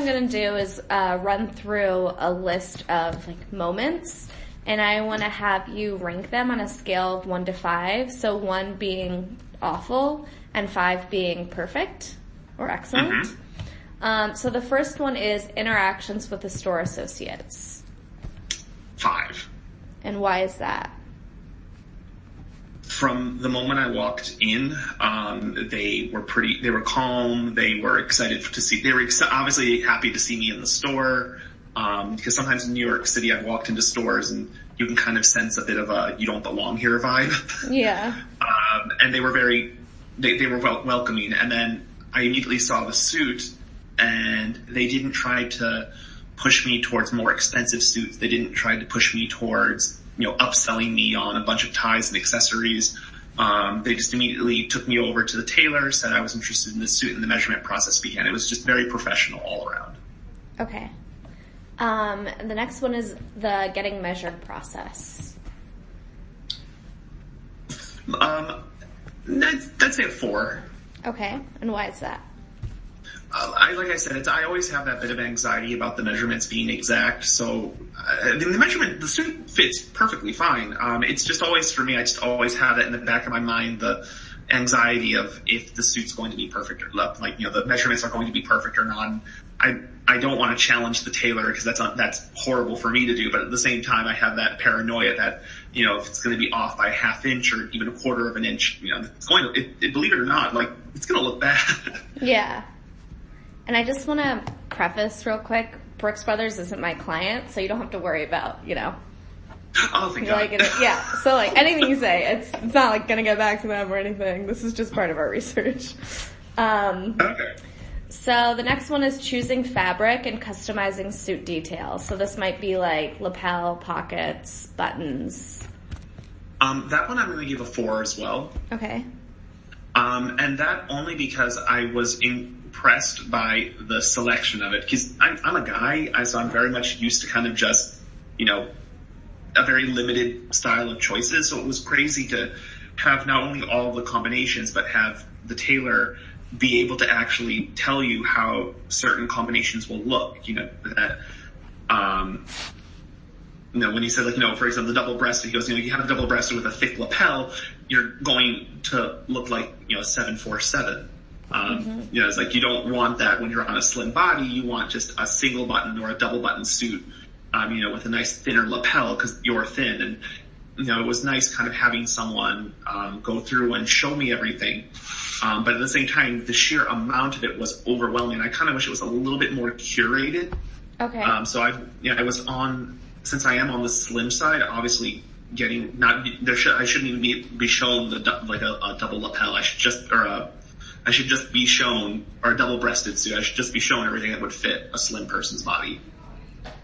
I'm going to do is run through a list of like moments, and I want to have you rank them on a scale of 1 to 5. So 1 being awful and 5 being perfect or excellent. So the first one is interactions with the store associates. 5. And why is that? From the moment I walked in, they were calm. They were excited to see, they were obviously happy to see me in the store. Because sometimes in New York City, I've walked into stores and you can kind of sense a bit of a, you don't belong here vibe. Yeah. And they were they were welcoming. And then I immediately saw the suit, and they didn't try to push me towards more expensive suits. They didn't try to push me towards, upselling me on a bunch of ties and accessories. They just immediately took me over to the tailor, said I was interested in the suit, and the measurement process began. It was just very professional all around. Okay. The next one is the getting measured process. I'd say a 4. Okay. And why is that? Like I said, I always have that bit of anxiety about the measurements being exact. So the suit fits perfectly fine. It's just always, for me, I just always have it in the back of my mind, the anxiety of if the suit's going to be perfect or like, the measurements are going to be perfect or not. I don't want to challenge the tailor because that's horrible for me to do. But at the same time, I have that paranoia that, if it's going to be off by a half inch or even a quarter of an inch, it's going to, believe it or not, like, it's going to look bad. Yeah. And I just want to preface real quick, Brooks Brothers isn't my client, so you don't have to worry about, Oh, thank God. Yeah, so like anything you say, it's not like going to get back to them or anything. This is just part of our research. Okay. So the next one is choosing fabric and customizing suit details. So this might be like lapel, pockets, buttons. That one I'm going to give a 4 as well. Okay. And that only because I was impressed by the selection of it. Because I'm a guy, so I'm very much used to kind of just, a very limited style of choices. So it was crazy to have not only all the combinations, but have the tailor be able to actually tell you how certain combinations will look. When he said, for example, the double-breasted, he goes, you have a double-breasted with a thick lapel, you're going to look like, 747. It's like you don't want that when you're on a slim body. You want just a single button or a double button suit, with a nice thinner lapel because you're thin. And, it was nice kind of having someone go through and show me everything. But at the same time, the sheer amount of it was overwhelming. I kind of wish it was a little bit more curated. Okay. So I was on, since I am on the slim side, obviously getting I shouldn't even be shown a double lapel. I should just be shown, or a double-breasted suit. I should just be shown everything that would fit a slim person's body.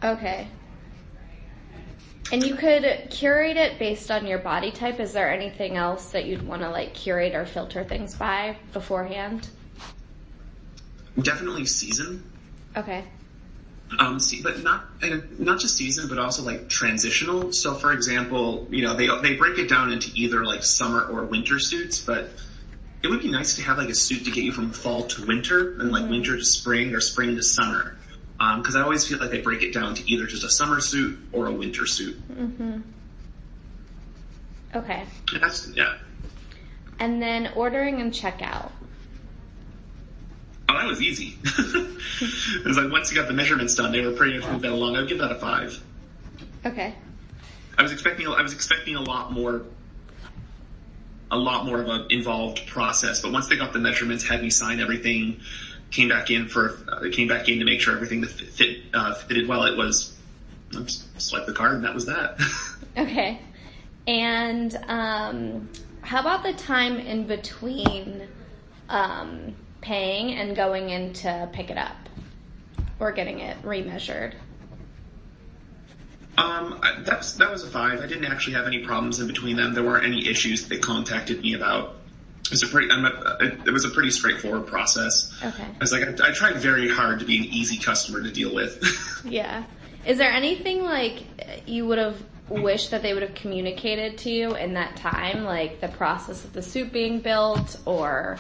Okay. And you could curate it based on your body type. Is there anything else that you'd want to curate or filter things by beforehand? Definitely season. Okay. But not just season, but also transitional. So for example, they break it down into either summer or winter suits, but it would be nice to have a suit to get you from fall to winter and winter to spring or spring to summer. Because I always feel like they break it down to either just a summer suit or a winter suit. Mm-hmm. Okay. Yeah. And then ordering and checkout. Oh, that was easy. It was once you got the measurements done, they were pretty much moved that along. I would give that a 5. Okay. I was expecting a lot more of an involved process, but once they got the measurements, had me sign everything, came back in to make sure everything fitted well. It was swipe the card and that was that. Okay. And how about the time in between paying and going in to pick it up or getting it remeasured? That was a 5. I didn't actually have any problems in between them. There weren't any issues they contacted me about. It was a pretty straightforward process. Okay. I was I tried very hard to be an easy customer to deal with. Yeah. Is there anything you would have wished that they would have communicated to you in that time, the process of the suit being built, or?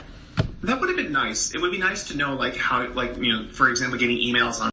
That would have been nice. It would be nice to know how, for example, getting emails on